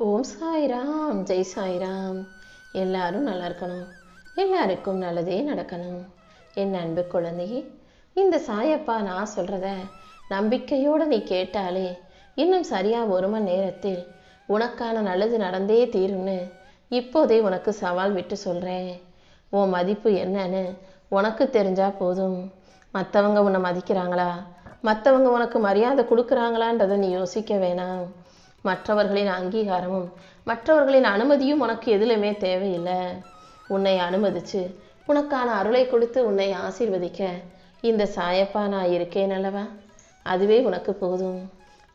ஓம் சாய்ராம், ஜெய் சாய்ராம். எல்லாரும் நல்லா இருக்கணும், எல்லாருக்கும் நல்லதே நடக்கணும். என் அன்பு குழந்தையே, இந்த சாயப்பா நான் சொல்கிறத நம்பிக்கையோடு நீ கேட்டாலே இன்னும் சரியாக 1 மணி நேரத்தில் உனக்கான நல்லது நடந்தே தீரும்னு இப்போதே உனக்கு சவால் விட்டு சொல்கிறேன். உன் மதிப்பு என்னன்னு உனக்கு தெரிஞ்சால் போதும். மற்றவங்க உன்னை மதிக்கிறாங்களா, மற்றவங்க உனக்கு மரியாதை கொடுக்குறாங்களான்றதை நீ யோசிக்க வேணாம். மற்றவர்களின் அங்கீகாரமும் மற்றவர்களின் அனுமதியும் உனக்கு எதுலையுமே தேவையில்லை. உன்னை அனுமதிச்சு உனக்கான அருளை கொடுத்து உன்னை ஆசீர்வதிக்க இந்த சாயப்பா நான் இருக்கேன் அல்லவா, அதுவே உனக்கு போதும்.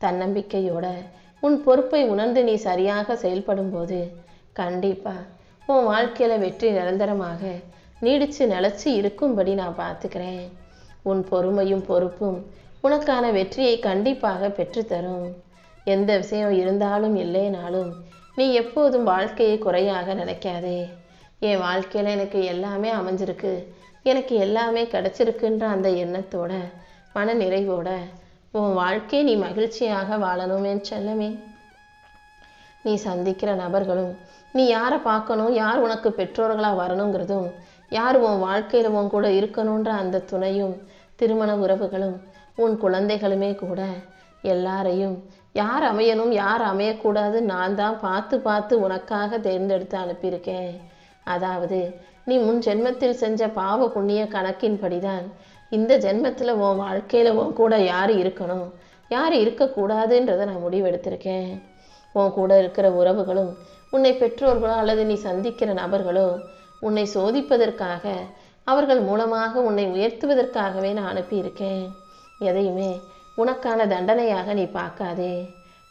தன்னம்பிக்கையோட உன் பொறுப்பை உணர்ந்து நீ சரியாக செயல்படும் போது கண்டிப்பா உன் வாழ்க்கையில வெற்றி நிரந்தரமாக நீடிச்சு நிலச்சி இருக்கும்படி நான் பார்த்துக்கிறேன். உன் பொறுமையும் பொறுப்பும் உனக்கான வெற்றியை கண்டிப்பாக பெற்றுத்தரும். எந்த விஷயம் இருந்தாலும் இல்லைனாலும் நீ எப்போதும் வாழ்க்கையை குறையாக நினைக்காதே. என் வாழ்க்கையில் எனக்கு எல்லாமே அமைஞ்சிருக்கு, எனக்கு எல்லாமே கிடைச்சிருக்குன்ற அந்த எண்ணத்தோட மன நிறைவோட உன் வாழ்க்கையை நீ மகிழ்ச்சியாக வாழணும் என் செல்லமே. நீ சந்திக்கிற நபர்களும், நீ யாரை பார்க்கணும், யார் உனக்கு பெற்றோர்களாக வரணுங்கிறதும், யார் உன் வாழ்க்கையில் உன் கூட இருக்கணுன்ற அந்த துணையும், திருமண உறவுகளும், உன் குழந்தைகளுமே கூட எல்லாரையும் யார் அமையணும் யார் அமையக்கூடாது நான் தான் பார்த்து பார்த்து உனக்காக தேர்ந்தெடுத்து அனுப்பியிருக்கேன். அதாவது நீ முன் ஜென்மத்தில் செஞ்ச பாவ புண்ணிய கணக்கின்படிதான் இந்த ஜென்மத்தில் உன் வாழ்க்கையில் உன் கூட யார் இருக்கணும் யார் இருக்கக்கூடாதுன்றதை நான் முடிவெடுத்திருக்கேன். உன் கூட இருக்கிற உறவுகளும், உன்னை பெற்றோர்களோ அல்லது நீ சந்திக்கிற நபர்களோ உன்னை சோதிப்பதற்காக, அவர்கள் மூலமாக உன்னை உயர்த்துவதற்காகவே நான் அனுப்பியிருக்கேன். எதையுமே உனக்கான தண்டனையாக நீ பார்க்காதே.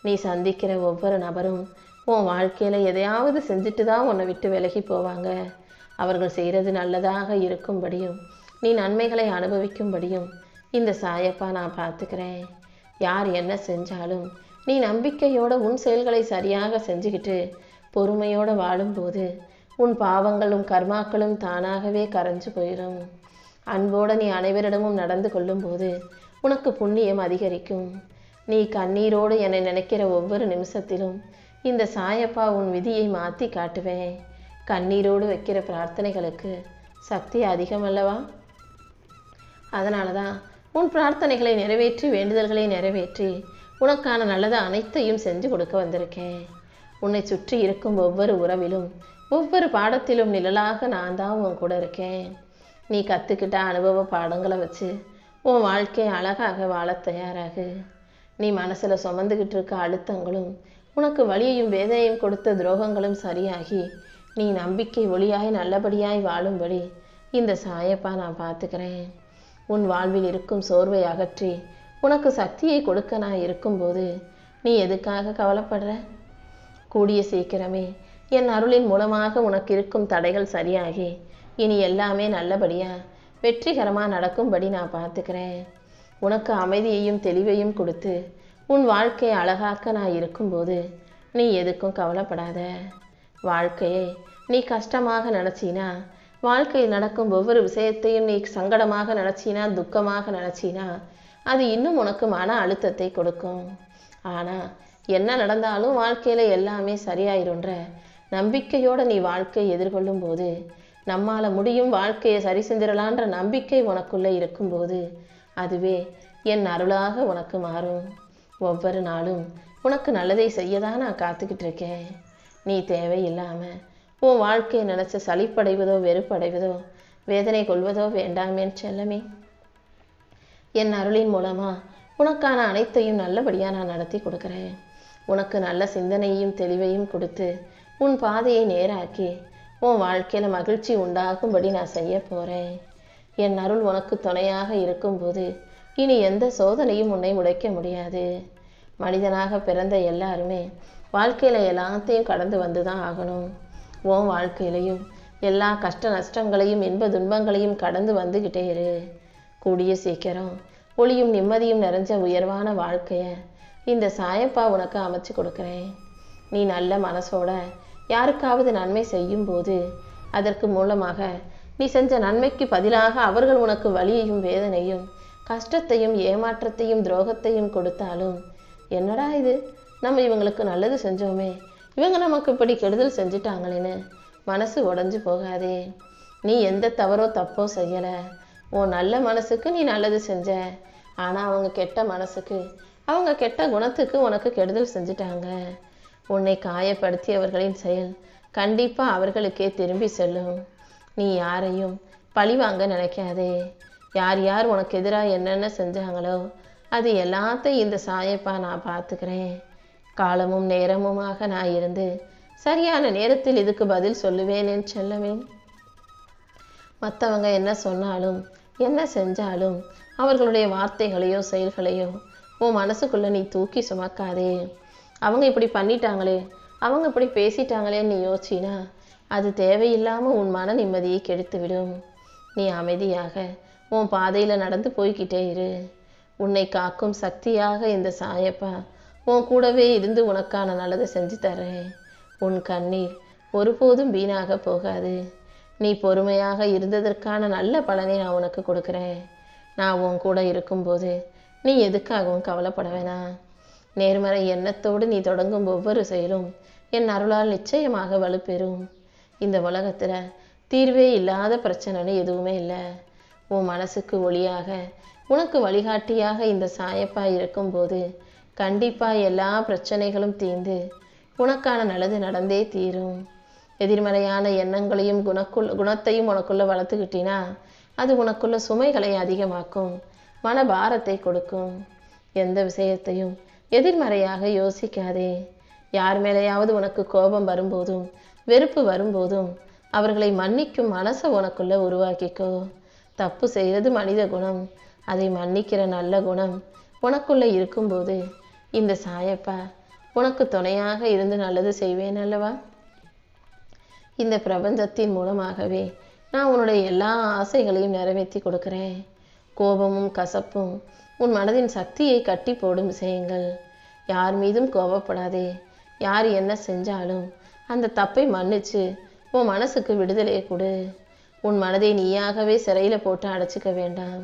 நீ சந்திக்கிற ஒவ்வொரு நபரும் உன் வாழ்க்கையில் எதையாவது செஞ்சுட்டு தான் உன்னை விட்டு விலகி போவாங்க. அவர்கள் செய்கிறது நல்லதாக இருக்கும்படியும் நீ நன்மைகளை அனுபவிக்கும்படியும் இந்த சாயப்பா நான் பார்த்துக்கிறேன். யார் என்ன செஞ்சாலும் நீ நம்பிக்கையோட உன் செயல்களை சரியாக செஞ்சுக்கிட்டு பொறுமையோடு வாழும்போது உன் பாவங்களும் கர்மாக்களும் தானாகவே கரைஞ்சு போயிடும். அன்போடு நீ அனைவரிடமும் நடந்து கொள்ளும்போது உனக்கு புண்ணியம் அதிகரிக்கும். நீ கண்ணீரோடு என்னை நினைக்கிற ஒவ்வொரு நிமிஷத்திலும் இந்த சாயப்பா உன் விதியை மாற்றி காட்டுவேன். கண்ணீரோடு வைக்கிற பிரார்த்தனைகளுக்கு சக்தி அதிகம் அல்லவா? அதனால தான் உன் பிரார்த்தனைகளை நிறைவேற்றி, வேண்டுதல்களை நிறைவேற்றி உனக்கான நல்லது அனைத்தையும் செஞ்சு கொடுக்க வந்திருக்கேன். உன்னை சுற்றி இருக்கும் ஒவ்வொரு உறவிலும், ஒவ்வொரு பாடத்திலும் நிழலாக நான் தான் உன் கூட இருக்கேன். நீ கற்றுக்கிட்ட அனுபவ பாடங்களை வச்சு உன் வாழ்க்கையை அழகாக வாழ தயாராகு. நீ மனசில் சுமந்துக்கிட்டு இருக்க அழுத்தங்களும், உனக்கு வலியையும் வேதனையும் கொடுத்த துரோகங்களும் சரியாகி நீ நம்பிக்கை ஒளியாய் நல்லபடியாய் வாழும்படி இந்த சாயப்பா நான் பார்த்துக்கிறேன். உன் வாழ்வில் இருக்கும் சோர்வை அகற்றி உனக்கு சக்தியை கொடுக்க நான் இருக்கும்போது நீ எதுக்காக கவலைப்படுற? கூடிய சீக்கிரமே என் அருளின் மூலமாக உனக்கு இருக்கும் தடைகள் சரியாகி இனி எல்லாமே நல்லபடியாக வெற்றிகரமாக நடக்கும்படி நான் பார்த்துக்கிறேன். உனக்கு அமைதியையும் தெளிவையும் கொடுத்து உன் வாழ்க்கையை அழகாக்க நான் இருக்கும்போது நீ எதுக்கும் கவலைப்படாத. வாழ்க்கையை நீ கஷ்டமாக நினச்சினா, வாழ்க்கையில் நடக்கும் ஒவ்வொரு விஷயத்தையும் நீ சங்கடமாக நினச்சினா, துக்கமாக நினச்சினா அது இன்னும் உனக்கு மன அழுத்தத்தை கொடுக்கும். ஆனால் என்ன நடந்தாலும் வாழ்க்கையில் எல்லாமே சரியாயிருன்ற நம்பிக்கையோடு நீ வாழ்க்கையை எதிர்கொள்ளும் போது, நம்மால் முடியும், வாழ்க்கையை சரி செஞ்சிடலான்ற நம்பிக்கை உனக்குள்ளே இருக்கும்போது அதுவே என் அருளாக உனக்கு மாறும். ஒவ்வொரு நாளும் உனக்கு நல்லதை செய்யதான் நான் காத்துக்கிட்டு இருக்கேன். நீ தேவையில்லாமல் உன் வாழ்க்கையை நினச்சி சலிப்படைவதோ, வெறுப்படைவதோ, வேதனை கொள்வதோ வேண்டாமேன் செல்லமே. என் அருளின் மூலமாக உனக்கான அனைத்தையும் நல்லபடியாக நான் நடத்தி கொடுக்குறேன். உனக்கு நல்ல சிந்தனையும் தெளிவையும் கொடுத்து உன் பாதையை நேராக்கி உன் வாழ்க்கையில் மகிழ்ச்சி உண்டாகும்படி நான் செய்ய போகிறேன். என் அருள் உனக்கு துணையாக இருக்கும்போது இனி எந்த சோதனையும் உன்னை உடைக்க முடியாது. மனிதனாக பிறந்த எல்லாருமே வாழ்க்கையில் எல்லாத்தையும் கடந்து வந்து தான் ஆகணும். உன் வாழ்க்கையிலையும் எல்லா கஷ்ட நஷ்டங்களையும் இன்ப துன்பங்களையும் கடந்து வந்துக்கிட்டே இரு. கூடிய சீக்கிரம் ஒளியும் நிம்மதியும் நிறைஞ்ச உயர்வான வாழ்க்கையை இந்த சாயப்பா உனக்கு அமைச்சு கொடுக்குறேன். நீ நல்ல மனசோட யாருக்காவது நன்மை செய்யும் போது அதற்கு மூலமாக நீ செஞ்ச நன்மைக்கு பதிலாக அவர்கள் உனக்கு வலியையும் வேதனையும் கஷ்டத்தையும் ஏமாற்றத்தையும் துரோகத்தையும் கொடுத்தாலும், என்னடா இது, நம்ம இவங்களுக்கு நல்லது செஞ்சோமே, இவங்க நமக்கு இப்படி கெடுதல் செஞ்சிட்டாங்களேன்னு மனசு உடஞ்சி போகாதே. நீ எந்த தவறோ தப்போ செய்யலை. உன் நல்ல மனசுக்கு நீ நல்லது செஞ்ச. ஆனால் அவங்க கெட்ட மனசுக்கு, அவங்க கெட்ட குணத்துக்கு உனக்கு கெடுதல் செஞ்சிட்டாங்க. உன்னை காயப்படுத்தியவர்களின் செயல் கண்டிப்பாக அவர்களுக்கே திரும்பி செல்லும். நீ யாரையும் பழி வாங்க நினைக்காதே. யார் யார் உனக்கு எதிராக என்னென்ன செஞ்சாங்களோ அது எல்லாத்தையும் இந்த சாயப்பா நான் பார்த்துக்கிறேன். காலமும் நேரமுமாக நான் இருந்து சரியான நேரத்தில் இதுக்கு பதில் சொல்லுவேனேன்னு செல்லவே. மற்றவங்க என்ன சொன்னாலும் என்ன செஞ்சாலும் அவர்களுடைய வார்த்தைகளையோ செயல்களையோ உன் மனசுக்குள்ளே நீ தூக்கி சுமக்காதே. அவங்க இப்படி பண்ணிட்டாங்களே, அவங்க இப்படி பேசிட்டாங்களேன்னு நீ யோசிச்சினா அது தேவையில்லாமல் உன் மன நிம்மதியை கெடுத்து விடும். நீ அமைதியாக உன் பாதையில் நடந்து போய்கிட்டே இரு. உன்னை காக்கும் சக்தியாக இந்த சாயப்பா உன் கூடவே இருந்து உனக்கான நல்லதை செஞ்சு தரேன். உன் கண்ணீர் ஒருபோதும் வீணாக போகாது. நீ பொறுமையாக இருந்ததற்கான நல்ல பலனை நான் உனக்கு கொடுக்குறேன். நான் உன் கூட இருக்கும்போது நீ எதுக்காகவும் கவலைப்பட வேணாம். நேர்மறை எண்ணத்தோடு நீ தொடங்கும் ஒவ்வொரு செயலும் என் அருளால் நிச்சயமாக வலுப்பெறும். இந்த உலகத்தில் தீர்வே இல்லாத பிரச்சனைன்னு எதுவுமே இல்லை. உன் மனசுக்கு ஒளியாக உனக்கு வழிகாட்டியாக இந்த சாயப்பா இருக்கும்போது கண்டிப்பாக எல்லா பிரச்சனைகளும் தீர்ந்து உனக்கான நல்லது நடந்தே தீரும். எதிர்மறையான எண்ணங்களையும் குணத்தையும் உனக்குள்ளே வளர்த்துக்கிட்டினா அது உனக்குள்ள சுமைகளை அதிகமாக்கும், மனபாரத்தை கொடுக்கும். எந்த விஷயத்தையும் எதிர்மறையாக யோசிக்காதே. யார் மேலேயாவது உனக்கு கோபம் வரும்போதும் வெறுப்பு வரும்போதும் அவர்களை மன்னிக்கும் மனசை உனக்குள்ள உருவாக்கிக்கோ. தப்பு செய்கிறது மனித குணம். அதை மன்னிக்கிற நல்ல குணம் உனக்குள்ள இருக்கும்போது இந்த சாயப்பா உனக்கு துணையாக இருந்து நல்லது செய்வேன் அல்லவா? இந்த பிரபஞ்சத்தின் மூலமாகவே நான் உன்னுடைய எல்லா ஆசைகளையும் நிறைவேற்றி கொடுக்குறேன். கோபமும் கசப்பும் உன் மனதின் சக்தியை கட்டி போடும் விஷயங்கள். யார் மீதும் கோபப்படாதே. யார் என்ன செஞ்சாலும் அந்த தப்பை மன்னிச்சு உன் மனசுக்கு விடுதலையை கொடு. உன் மனதை நீயாகவே சிறையில் போட்டு அடைச்சிக்க வேண்டாம்.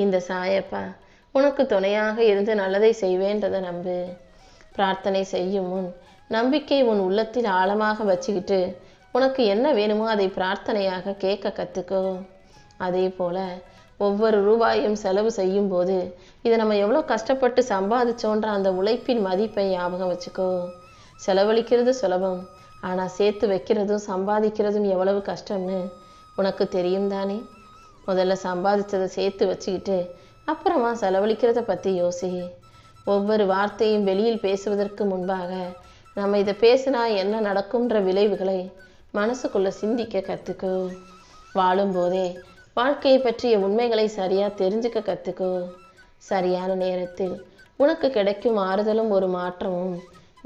இந்த சாயப்பா உனக்கு துணையாக இருந்து நல்லதை செய்வேன்றதை நம்பு. பிரார்த்தனை செய்யும் முன் நம்பிக்கை உன் உள்ளத்தில் ஆழமாக வச்சுக்கிட்டு உனக்கு என்ன வேணுமோ அதை பிரார்த்தனையாக கேட்க கற்றுக்கோ. அதே போல் ஒவ்வொரு ரூபாயும் செலவு செய்யும் போது இதை நம்ம எவ்வளோ கஷ்டப்பட்டு சம்பாதிச்சோன்ற அந்த உழைப்பின் மதிப்பை ஞாபகம் வச்சுக்கோ. செலவழிக்கிறது சுலபம், ஆனால் சேர்த்து வைக்கிறதும் சம்பாதிக்கிறதும் எவ்வளவு கஷ்டம்னு உனக்கு தெரியும் தானே. முதல்ல சம்பாதிச்சதை சேர்த்து வச்சுக்கிட்டு அப்புறமா செலவழிக்கிறத பற்றி யோசி. ஒவ்வொரு வார்த்தையும் வெளியில் பேசுவதற்கு முன்பாக நம்ம இதை பேசினா என்ன நடக்கும்ன்ற விளைவுகளை மனசுக்குள்ளே சிந்திக்க கற்றுக்கோ. வாழும்போதே வாழ்க்கையை பற்றிய உண்மைகளை சரியாக தெரிஞ்சுக்க கற்றுக்கோ. சரியான நேரத்தில் உனக்கு கிடைக்கும் ஆறுதலும் ஒரு மாற்றமும்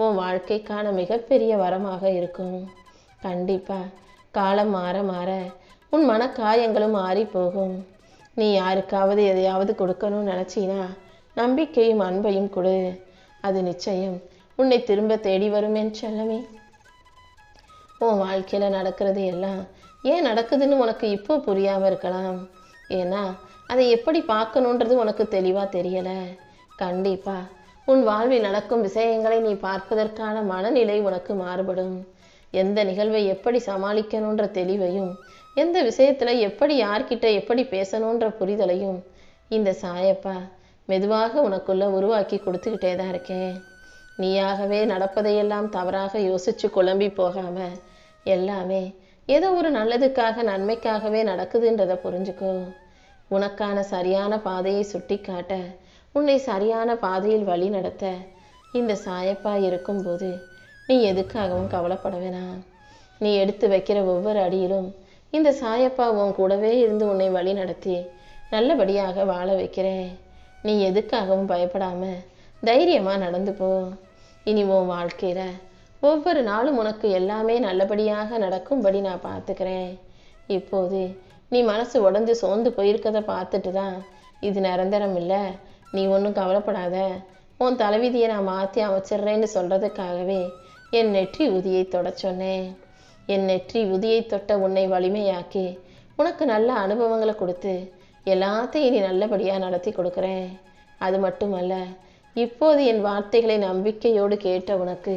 உன் வாழ்க்கைக்கான மிகப்பெரிய வரமாக இருக்கும். கண்டிப்பாக காலம் மாற மாற உன் மனக்காயங்களும் மாறி போகும். நீ யாருக்காவது எதையாவது கொடுக்கணும்னு நினச்சினா நம்பிக்கையும் அன்பையும் கொடு. அது நிச்சயம் உன்னை திரும்ப தேடி வரும் என் செல்லமே. உன் வாழ்க்கையில் நடக்கிறது எல்லாம் ஏன் நடக்குதுன்னு உனக்கு இப்போ புரியாமல் இருக்கலாம். ஏன்னா அதை எப்படி பார்க்கணுன்றது உனக்கு தெளிவாக தெரியலை. கண்டிப்பாக உன் வாழ்வில் நடக்கும் விஷயங்களை நீ பார்ப்பதற்கான மனநிலை உனக்கு மாறுபடும். எந்த நிகழ்வை எப்படி சமாளிக்கணுன்ற தெளிவையும் எந்த விஷயத்தில் எப்படி யார்கிட்ட எப்படி பேசணுன்ற புரிதலையும் இந்த சாயப்பா மெதுவாக உனக்குள்ள உருவாக்கி கொடுத்துக்கிட்டே தான் இருக்கேன். நீயாகவே நடப்பதையெல்லாம் தவறாக யோசிச்சு குழம்பி போகாம எல்லாமே ஏதோ ஒரு நல்லதுக்காக நன்மைக்காகவே நடக்குதுன்றதை புரிஞ்சுக்கோ. உனக்கான சரியான பாதையை சுட்டி காட்ட உன்னை சரியான பாதையில் வழி நடத்த இந்த சாயப்பா இருக்கும்போது நீ எதுக்காகவும் கவலைப்பட வேணாம். நீ எடுத்து வைக்கிற ஒவ்வொரு அடியிலும் இந்த சாயப்பா உன் கூடவே இருந்து உன்னை வழி நடத்தி நல்லபடியாக வாழ வைக்கிறேன். நீ எதுக்காகவும் பயப்படாம தைரியமாக நடந்து போ. இனி உன் வாழ்க்கையில் ஒவ்வொரு நாளும் உனக்கு எல்லாமே நல்லபடியாக நடக்கும்படி நான் பார்த்துக்கிறேன். இப்போது நீ மனசு உடஞ்சி சோர்ந்து போயிருக்கதை பார்த்துட்டு தான் இது நிரந்தரம் இல்லை, நீ ஒன்றும் கவலைப்படாத, உன் தலைவிதியை நான் மாற்றி அமைச்சிட்றேன்னு சொல்கிறதுக்காகவே என் நெற்றி உதியை தொட சொன்னேன். என் நெற்றி உதியை தொட்ட உன்னை வலிமையாக்கி உனக்கு நல்ல அனுபவங்களை கொடுத்து எல்லாத்தையும் நீ நல்லபடியாக நடத்தி கொடுக்குறேன். அது மட்டுமல்ல, இப்போது என் வார்த்தைகளை நம்பிக்கையோடு கேட்ட உனக்கு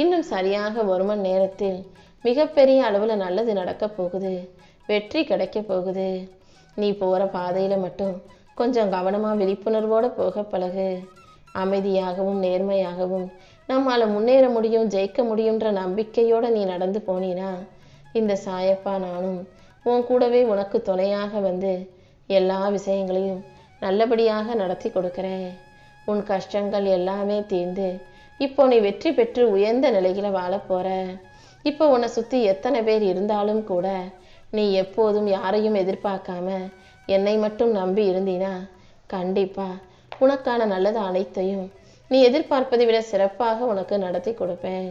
இன்னும் சரியாக 1 மணி நேரத்தில் மிகப்பெரிய அளவில் நல்லது நடக்க போகுது, வெற்றி கிடைக்க போகுது. நீ போகிற பாதையில் மட்டும் கொஞ்சம் கவனமாக விழிப்புணர்வோடு போக பழகு. அமைதியாகவும் நேர்மையாகவும் நம்மால் முன்னேற முடியும், ஜெயிக்க முடியுன்ற நம்பிக்கையோடு நீ நடந்து போனீனா இந்த சாயப்பா நானும் உன் கூடவே உனக்கு துணையாக வந்து எல்லா விஷயங்களையும் நல்லபடியாக நடத்தி கொடுக்குறேன். உன் கஷ்டங்கள் எல்லாமே தீர்ந்து இப்போ நீ வெற்றி பெற்று உயர்ந்த நிலையில வாழ போற. இப்போ உன்னை சுற்றி எத்தனை பேர் இருந்தாலும் கூட நீ எப்போதும் யாரையும் எதிர்பார்க்காம என்னை மட்டும் நம்பி இருந்தீனா கண்டிப்பா உனக்கான நல்லது அனைத்தையும் நீ எதிர்பார்ப்பதை விட சிறப்பாக உனக்கு நடத்தி கொடுப்பேன்.